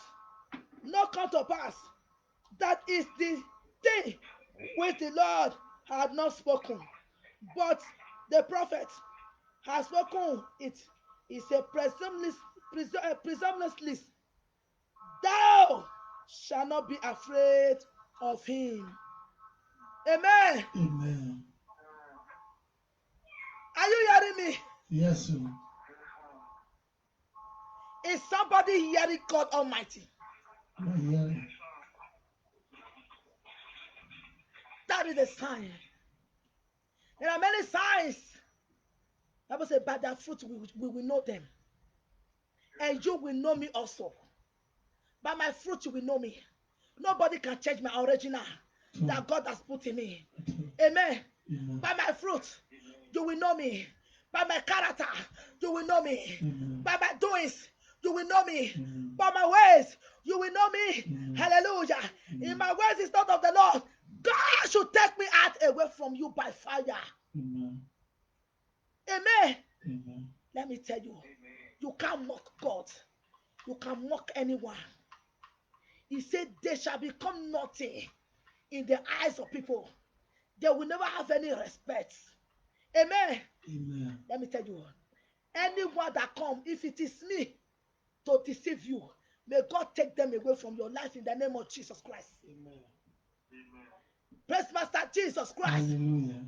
come to pass, that is the thing which the Lord had not spoken. But the prophet has spoken it. Is a presumptuousness. Thou shalt not be afraid of him. Amen. Amen. Are you hearing me? Yes, sir. Is somebody hearing God Almighty? You are hearing. That is a sign. There are many signs. The Bible says, by their fruit we will know them. And you will know me also. By my fruit you will know me. Nobody can change my original that God has put in me. Amen. Amen. By my fruit you will know me. By my character you will know me. Amen. By my doings you will know me. Amen. By my ways you will know me. Amen. Hallelujah. Amen. In my ways is not of the Lord. God should take me out away from you by fire. Amen. Amen. Amen. Let me tell you, you can't mock God. You can mock anyone. He said they shall become nothing in the eyes of people. They will never have any respect. Amen. Amen. Let me tell you, anyone that come, if it is me to deceive you, may God take them away from your life in the name of Jesus Christ. Amen. Praise Master Jesus Christ. Hallelujah.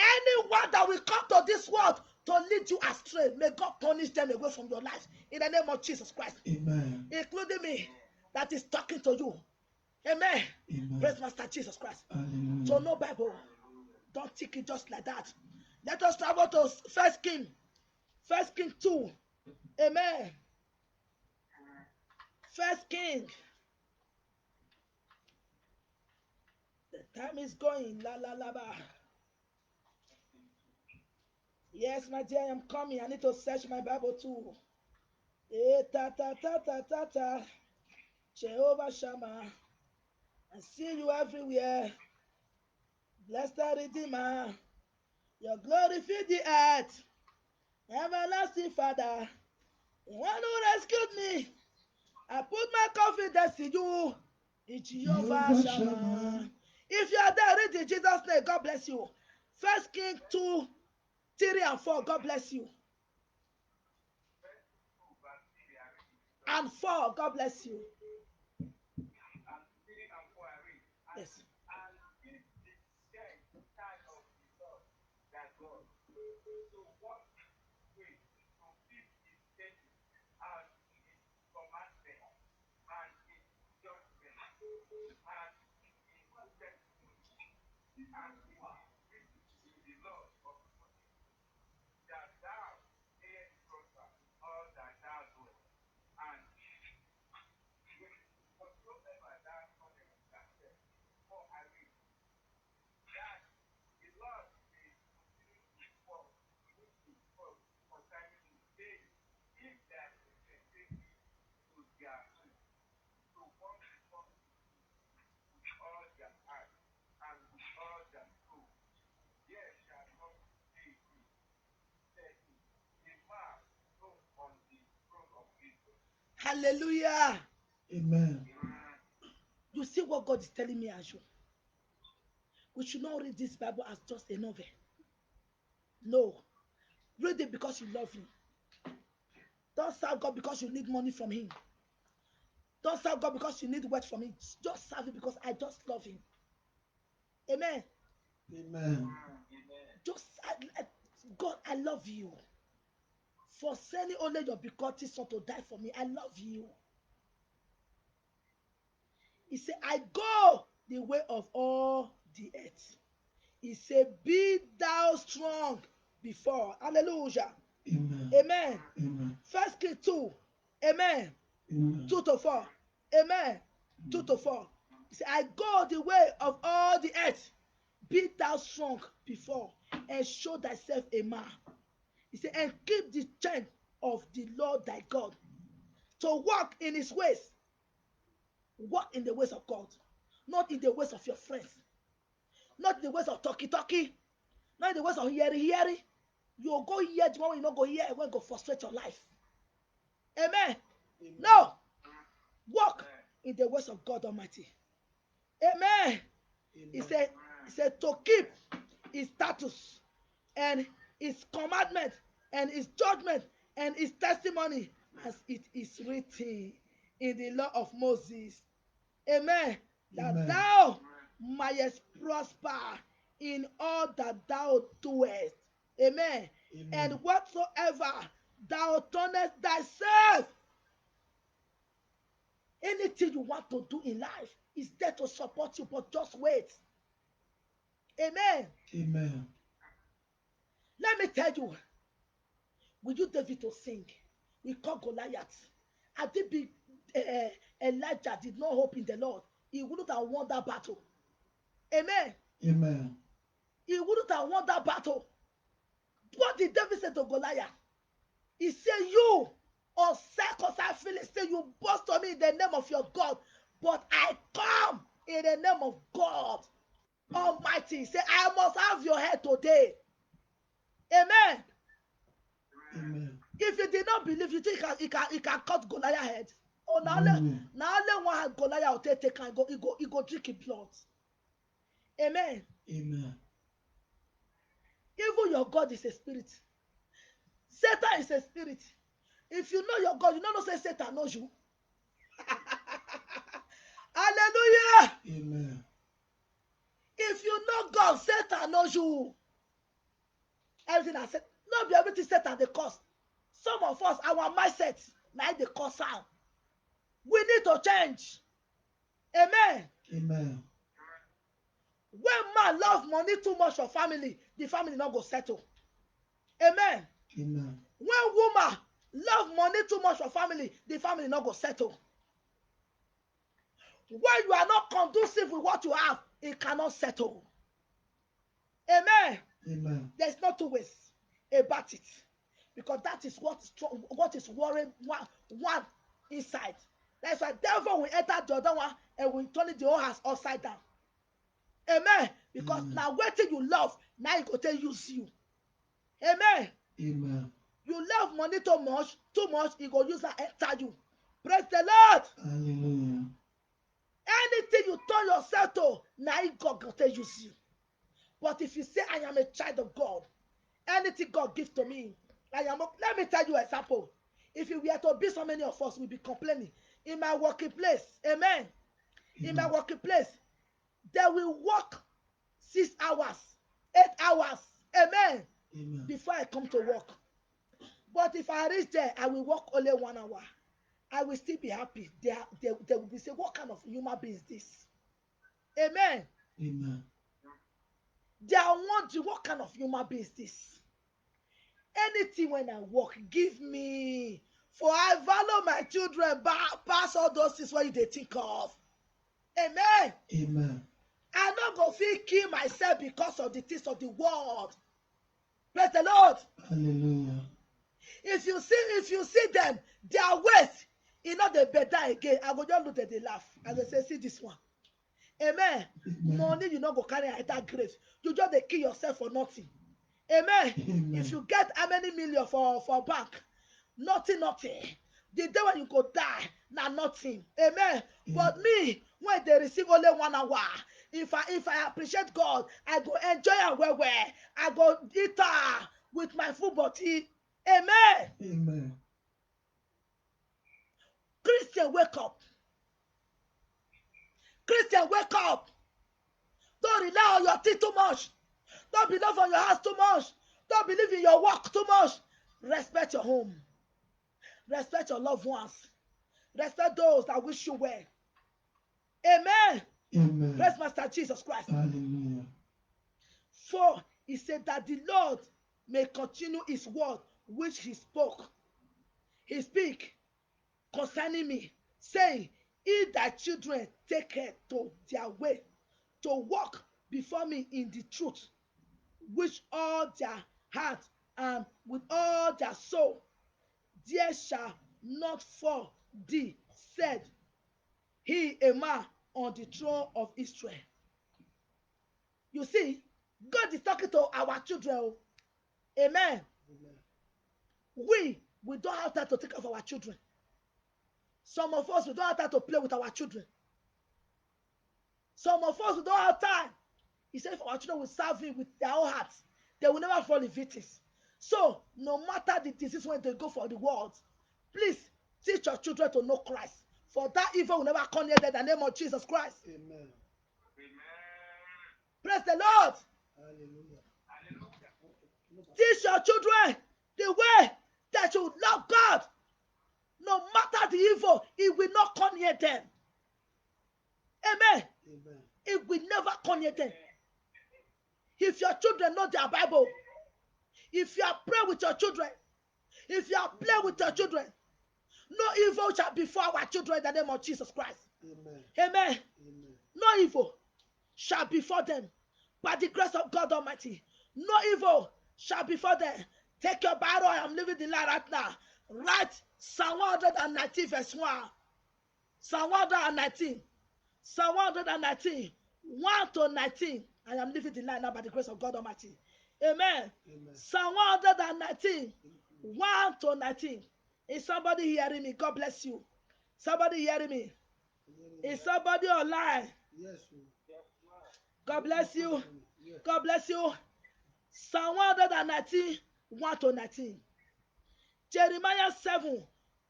Anyone that will come to this world to lead you astray, may God punish them away from your life in the name of Jesus Christ. Amen. Including me that is talking to you. Amen. Amen. Praise Master Jesus Christ. Hallelujah. So no Bible. Don't take it just like that. Let us travel to First King 2. Amen. First King. The time is going. La la la ba. Yes, my dear, I am coming. I need to search my Bible too. Ta ta ta ta ta ta. Jehovah Shammah. I see you everywhere. Blessed Redeemer. Your glory fill the earth. Everlasting Father. The one who rescued me. I put my confidence in you. In Jehovah Shammah. If you are there, read in Jesus' name. God bless you. First King 2, 3 and 4. God bless you. And 4. God bless you. Yes. Hallelujah. Amen. You see what God is telling me and you. We should not read this Bible as just a novel. No. Read it because you love Him. Don't serve God because you need money from Him. Don't serve God because you need word from Him. Just serve Him because I just love Him. Amen. Amen. Just, God, I love you. For sending only your begotten Son to die for me. I love you. He said, I go the way of all the earth. He said, be thou strong before. Hallelujah. Amen. Amen. Amen. 1 Kings 2. Amen. Amen. 2-4. Amen. 2-4. He said, I go the way of all the earth. Be thou strong before and show thyself a man. He said, and keep the chain of the Lord thy God. To walk in his ways. Walk in the ways of God. Not in the ways of your friends. Not in the ways of talky. Not in the ways of hearing. You'll go here tomorrow, you not go here, and when go frustrate your life. Amen. No. Walk in the ways of God Almighty. Amen. He said to keep his status and his commandment and his judgment and his testimony as it is written in the law of Moses. Amen. That Amen. thou mayest prosper in all that thou doest. Amen. Amen. And whatsoever thou turnest thyself, anything you want to do in life is there to support you, but just wait. Amen. Amen. Let me tell you, we use David to sing. We call Goliath. I think Elijah did not hope in the Lord. He wouldn't have won that battle. Amen. Amen. He wouldn't have won that battle. What did David say to Goliath? He said, you uncircumcised Philistine, you boast on me in the name of your God, but I come in the name of God Almighty. He said, I must have your head today. Amen. Amen. If you did not believe, you think he can cut Goliath's head. Oh, now only one hand Goliath will take and go drink his blood. Amen. Amen. Even your God is a spirit. Satan is a spirit. If you know your God, you don't know say Satan knows you. Hallelujah. Amen. If you know God, Satan knows you. Everything I said, not be everything Satan they cause. Some of us, our mindset, now they cause sound. We need to change. Amen. Amen. When man love money too much for family, the family not go settle. Amen. Amen. When woman love money too much for family, the family not go settle. When you are not conducive with what you have, it cannot settle. Amen. Amen. There's no two ways about it. Because that is what is worrying one inside. That's why devil will enter the other one and will turn the whole house upside down. Amen. Because now waiting you love, now it will use you. Amen. Amen. You love money too much, it will use that enter you. Praise the Lord. Hallelujah. Anything you turn yourself to, now God will use you. But if you say, I am a child of God, anything God gives to me, let me tell you an example. If you were to be so many of us, we'll be complaining. In my working place, amen. In my working place, they will work 6 hours, 8 hours, amen, Amen. before I come to work. But if I reach there, I will work only 1 hour. I will still be happy. They will be saying, what kind of human being is this? Amen. Amen. They are wondering, what kind of human being is this? Anything when I work, give me. For I value my children past all those things what they think of. Amen. Amen. I'm not going to kill myself because of the things of the world. Praise the Lord. Hallelujah. If you see them, their ways, you know they better again. I go just look at the laugh. I go say, see this one. Amen. Money you not go carry at that grave. You just they kill yourself for nothing. Amen. Amen. If you get how many million for bank, nothing. The day when you go die, now nothing. Amen. But me, when they receive only 1 hour, if I appreciate God, I go enjoy and well. I go eat with my full body. Amen. Amen. Christian, wake up. Christian, wake up. Don't rely on your teeth too much. Don't believe on your house too much. Don't believe in your work too much. Respect your home. Respect your loved ones. Respect those that wish you well. Amen. Amen. Praise Master Jesus Christ. Hallelujah. For he said that the Lord may continue his word which he spoke. He speak concerning me, saying, if thy children take care to their way, to walk before me in the truth, which all their heart and with all their soul, there shall not fall thee, said he, a man on the throne of Israel. You see, God is talking to our children. Amen. We don't have time to take care of our children. Some of us, we don't have time to play with our children. Some of us, we don't have time. He said, if our children will serve him with their own hearts, they will never fall in victims. So, no matter the disease when they go for the world, please teach your children to know Christ. For that evil will never come near them in the name of Jesus Christ. Amen. Praise the Lord. Hallelujah. Teach your children the way that you love God. No matter the evil, it will not come near them. Amen. Amen. It will never come near them. If your children know their Bible, if you are praying with your children, if you are playing with your children, no evil shall befall our children in the name of Jesus Christ. Amen. Amen. Amen. No evil shall befall them by the grace of God Almighty. No evil shall befall them. Take your Bible. I am living the life right now. Write Psalm 119 verse 1. Psalm 119. Psalm 119. 1 to 19. I am living the life now by the grace of God Almighty. Amen. Amen. Psalm 119. 1 to 19. Is somebody hearing me? God bless you. Somebody hearing me? Is somebody online? Yes. God bless you. God bless you. Psalm 119, 1 to 19. Jeremiah 7,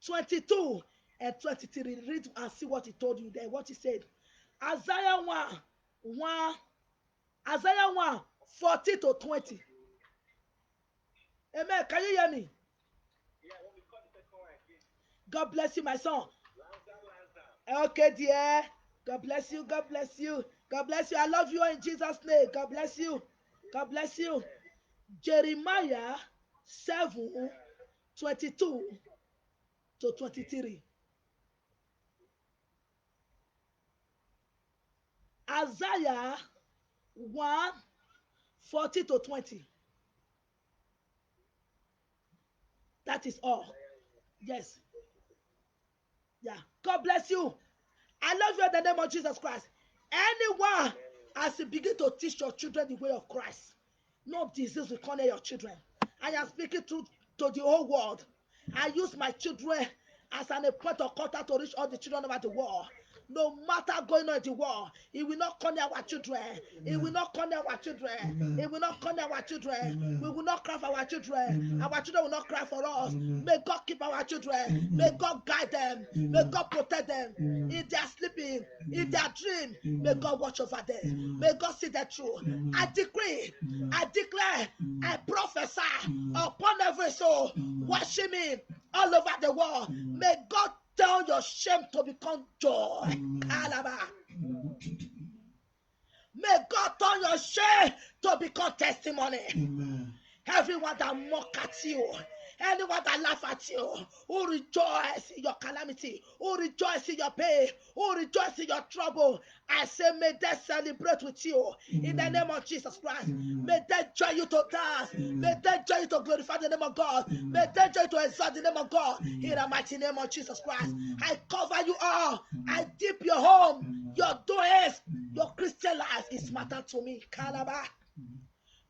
22 and 23. Read and see what he told you there, what he said. Isaiah 1, 40 to 20. Amen. Can you hear me? God bless you, my son. Okay, dear. God bless you. God bless you. God bless you. I love you in Jesus' name. God bless you. God bless you. Jeremiah 7, 22 to 23. Isaiah 1, 40 to 20. That is all. Yes. Yeah. God bless you. I love you in the name of Jesus Christ. Anyone, as you begin to teach your children the way of Christ, no disease will come near your children. I am speaking to the whole world. I use my children as an point of contact to reach all the children over the world. No matter going on in the world, it will not come near our children. It will not come near our children. Amen. It will not come near our children. Amen. We will not cry for our children. Amen. Our children will not cry for us. Amen. May God keep our children. Amen. May God guide them. Amen. May God protect them. Amen. If they are sleeping, if Amen. they are dreaming, Amen. may God watch over them. Amen. May God see them through. Amen. I decree, Amen. I declare, Amen. I prophesy Amen. upon every soul Amen. watching me all over the world. Amen. May God turn your shame to become joy. Amen. Alaba. Amen. May God turn your shame to become testimony. Amen. Everyone that mock at you, anyone that laugh at you, who rejoice in your calamity, who rejoice in your pain, who rejoice in your trouble, I say may they celebrate with you in the name of Jesus Christ. Amen. May they join you to dance. Amen. May they join you to glorify the name of God. Amen. May they join you to exalt the name of God Amen. in the mighty name of Jesus Christ. Amen. I cover you all. Amen. I dip your home, Amen. your doings, Amen. your Christian life is matter to me. Calabar.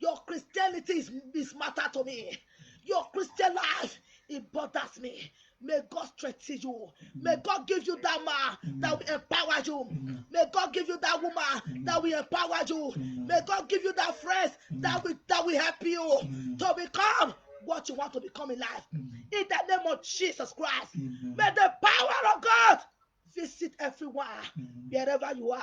Your Christianity is matter to me. Your Christian life, it bothers me. May God strengthen you. May God give you that man that will empower you. May God give you that woman that will empower you. May God give you that friend that will help you to become what you want to become in life. In the name of Jesus Christ, may the power of God visit everyone, wherever you are.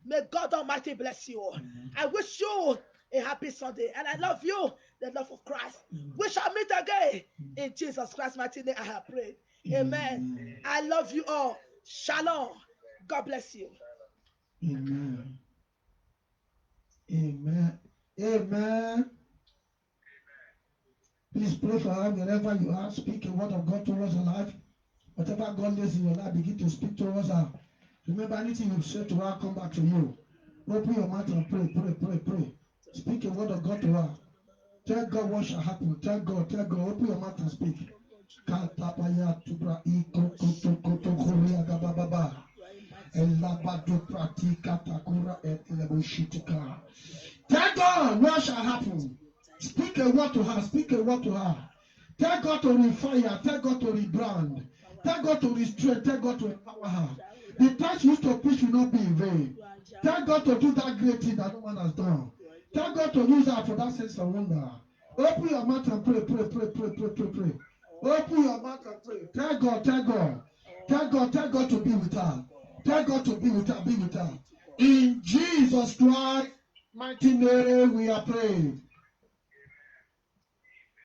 May God Almighty bless you. I wish you a happy Sunday, and I love you, the love of Christ. We shall meet again in Jesus Christ's mighty name. I have prayed. Amen. I love you all. Shalom. God bless you. Amen. Amen. Amen. Please pray for her wherever you are. Speak a word of God towards her life. Whatever God lays in your life, begin to speak towards her. Remember, anything you say to her, come back to you. Open your mouth and pray. Speak a word of God to her. Tell God what shall happen. Tell God. Open your mouth and speak. Tell God what shall happen. Speak a word to her. Tell God to refire. Tell God to rebrand. Tell God to restrain. Tell God to empower her. The time she used to preach will not be in vain. Tell God to do that great thing that no one has done. Tell God to use her for that sense of wonder. Open your mouth and pray. Open your mouth and pray. Tell God to be with her. Tell God to be with her. In Jesus Christ's mighty name we are praying.